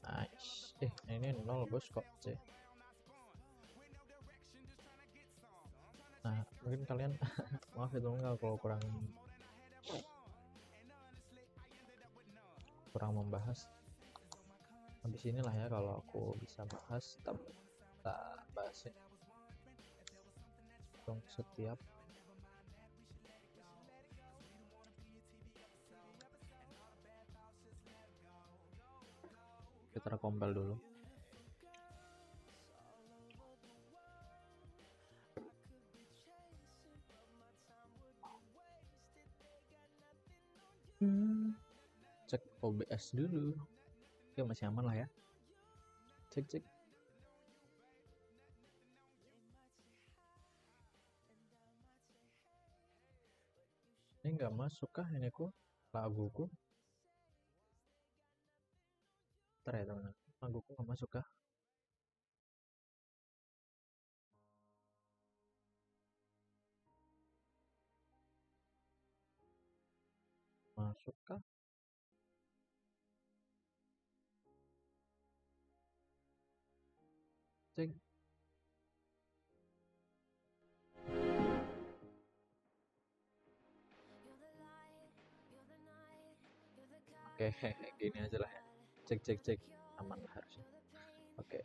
Nice. Ini 0 bos kok C. Nah, mungkin kalian maaf ya teman kalau kurang membahas. Habis inilah ya kalau aku bisa bahas, kita bahasin dong setiap kita kompil dulu. Cek OBS dulu. Oke, masih aman lah ya. Cek. Ini nggak masuk kah ini laguku? Ntar ya teman, laguku nggak masuk kah? Masuk kah? Cek. Oke, gini aja lah ya. Cek. Aman lah harusnya. Oke.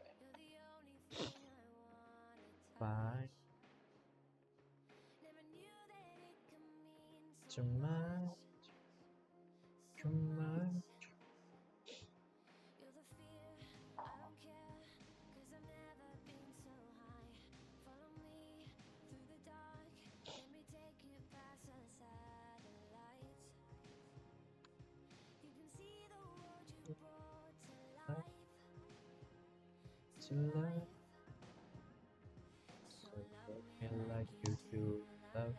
Fine. Cuma like you love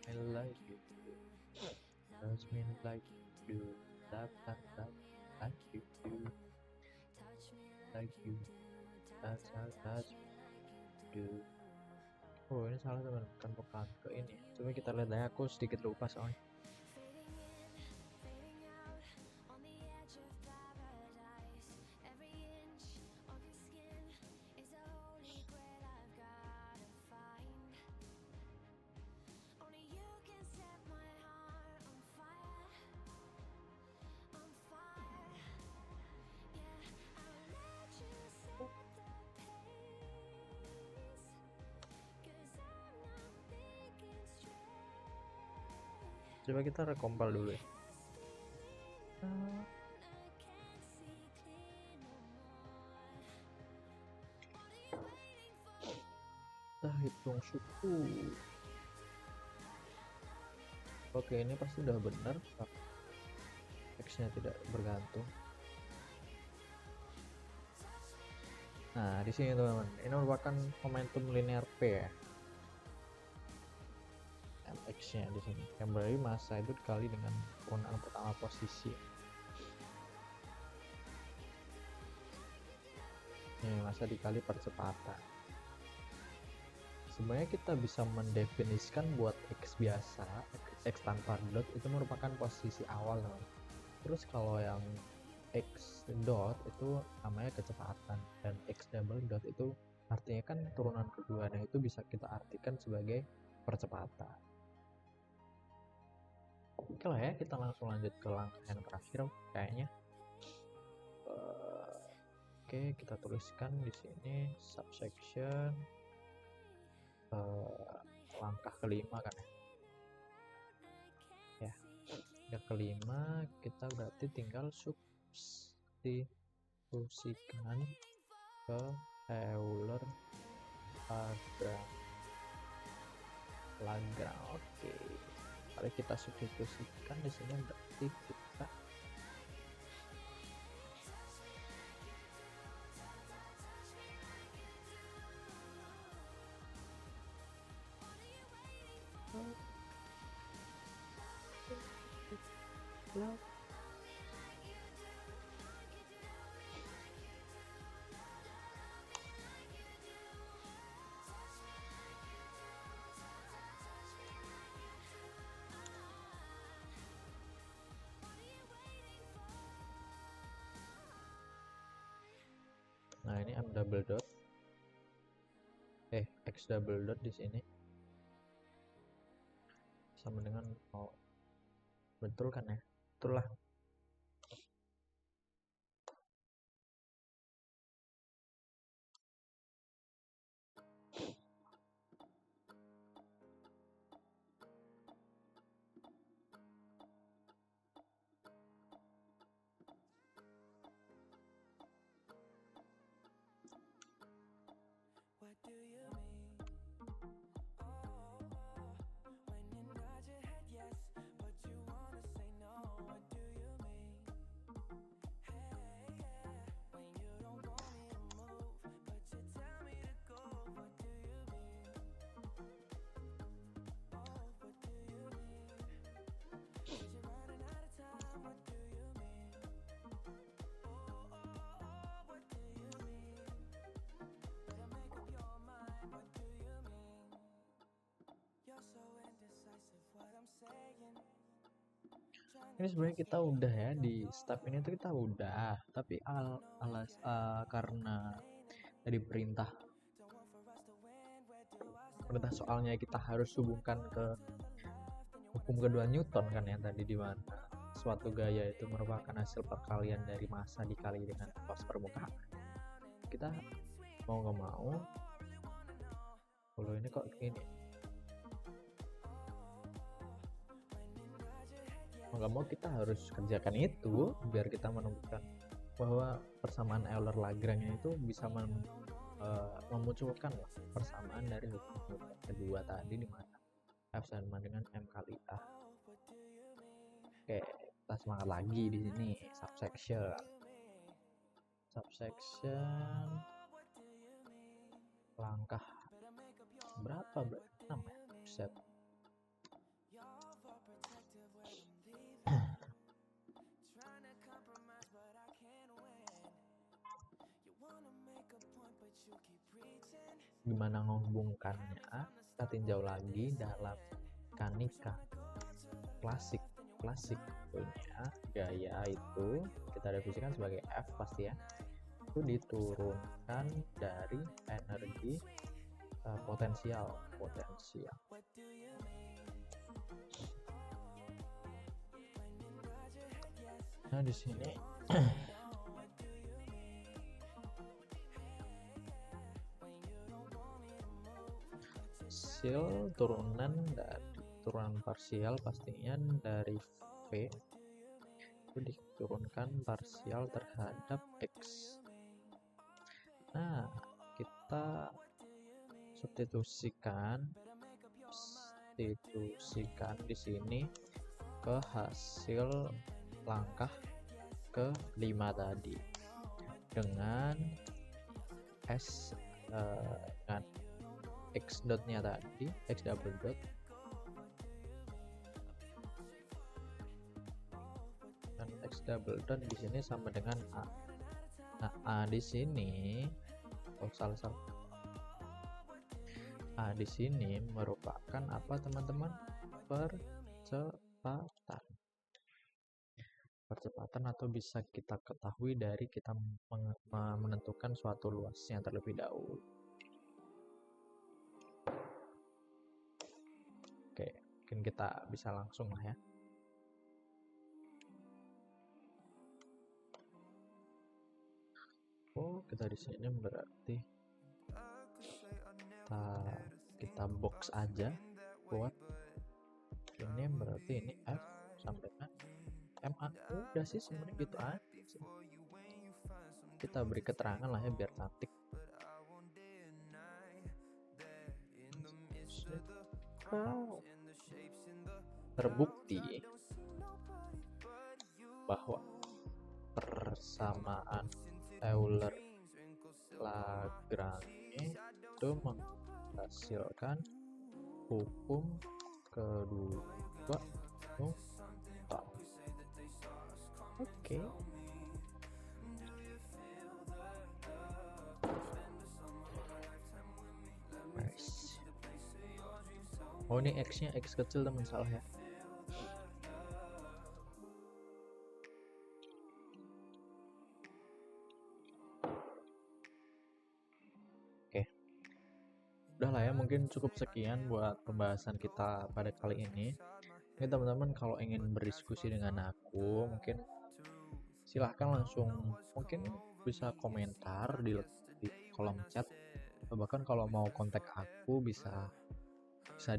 me like you do, touch me like you do, love like you do, like you touch me do. Oh ini salah teman, bukan bukan ke ini. Coba kita lihat ya, aku sedikit lupa soalnya. Coba kita recompile dulu ya. Kita hitung suku. Oke, ini pasti udah benar. X-nya tidak bergantung. Nah, di sini teman-teman, ini merupakan momentum linear P ya. X-nya di sini yang berarti massa itu dikali dengan kewenangan pertama posisi. Ini massa dikali percepatan. Sebenarnya kita bisa mendefinisikan buat X biasa, X tanpa dot itu merupakan posisi awal teman. Terus kalau yang X dot itu namanya kecepatan, dan X double dot itu artinya kan turunan kedua, dan itu bisa kita artikan sebagai percepatan. Oke lah ya, kita langsung lanjut ke langkah yang terakhir kayaknya. Oke, kita tuliskan di sini subsection langkah kelima kan ya. Yang kelima kita berarti tinggal substitusikan ke Euler Lagrange. Oke. Kalau kita substitusikan di sini berarti kita nah ini M double dot X double dot di sini sama dengan betul kan ya? Betul lah. What do you mean? Oh, when you nod your head yes, but you wanna say no. What do you mean? Hey, yeah, when you don't want me to move, but you tell me to go. What do you mean? Oh, what do you mean? 'Cause you're running out of time. What do you mean? Oh, what do you mean? Better make up your mind. What do you mean? You're so indecisive. What I'm saying. Ini sebenarnya kita udah ya di step ini tuh kita udah, tapi karena dari perintah soalnya kita harus hubungkan ke hukum kedua Newton kan ya tadi, di mana suatu gaya itu merupakan hasil perkalian dari massa dikali dengan luas permukaan. Kita mau nggak mau, kalau ini kok gini, mau nggak mau kita harus kerjakan itu biar kita menemukan bahwa persamaan Euler Lagrange itu bisa memunculkan persamaan dari hukum kedua tadi, di mana F sama dengan M kali A. Oke, kita semangat lagi di sini. Subsection langkah berapa? 6 ya? Set. gimana menghubungkannya kita tinjau lagi dalam mekanika klasik punya gaya itu kita definisikan sebagai F pasti ya, itu diturunkan dari energi potensial. Nah di sini hasil turunan parsial pastinya dari V itu diturunkan parsial terhadap X. Nah kita substitusikan di sini ke hasil langkah ke-5 tadi dengan dengan X dotnya tadi, X double dot dan X double dot di sini sama dengan A. Nah, A di sini A di sini merupakan apa teman-teman? Percepatan atau bisa kita ketahui dari kita menentukan suatu luasnya terlebih dahulu. Oke, mungkin kita bisa langsung lah ya. Oh, kita di sini berarti kita box aja buat ini, berarti ini F sampai dengan MA. Udah sih sebenarnya gitu aja sih. Kita beri keterangan lah ya biar cantik. Terbukti bahwa persamaan Euler-Lagrange itu menghasilkan hukum kedua total. Oke. Nice. Oh ini X-nya X kecil teman, salah ya. Udah lah ya, mungkin cukup sekian buat pembahasan kita pada kali ini. Ini teman-teman kalau ingin berdiskusi dengan aku mungkin silahkan langsung mungkin bisa komentar di kolom chat, atau bahkan kalau mau kontak aku bisa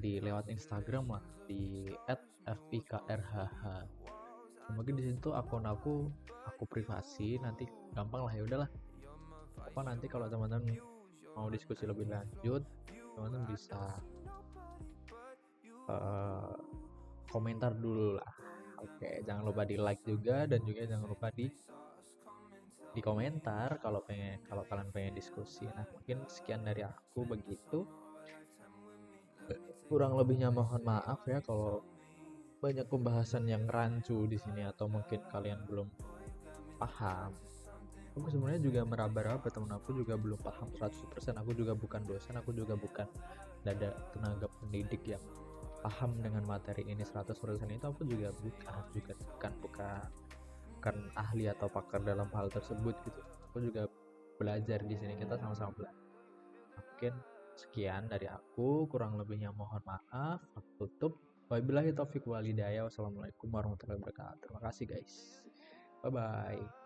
di lewat Instagram lah di @fpikrhh. Mungkin di situ akun aku privasi, nanti gampang lah ya. Udahlah, apa nanti kalau teman-teman mau diskusi lebih lanjut teman-teman bisa komentar dulu lah. Oke, jangan lupa di like juga, dan juga jangan lupa di komentar kalau kalian pengen diskusi. Nah mungkin sekian dari aku begitu, kurang lebihnya mohon maaf ya kalau banyak pembahasan yang rancu di sini atau mungkin kalian belum paham. Aku sebenarnya juga meraba-raba, temen aku juga belum paham 100%. Aku juga bukan dosen, aku juga bukan tenaga pendidik yang paham dengan materi ini 100%. Itu aku juga bukan ahli atau pakar dalam hal tersebut gitu. Aku juga belajar di sini, kita sama-sama belajar. Mungkin sekian dari aku, kurang lebihnya mohon maaf. Aku tutup. Wabillahi taufiq wal hidayah. Wassalamualaikum warahmatullahi wabarakatuh. Terima kasih guys. Bye bye.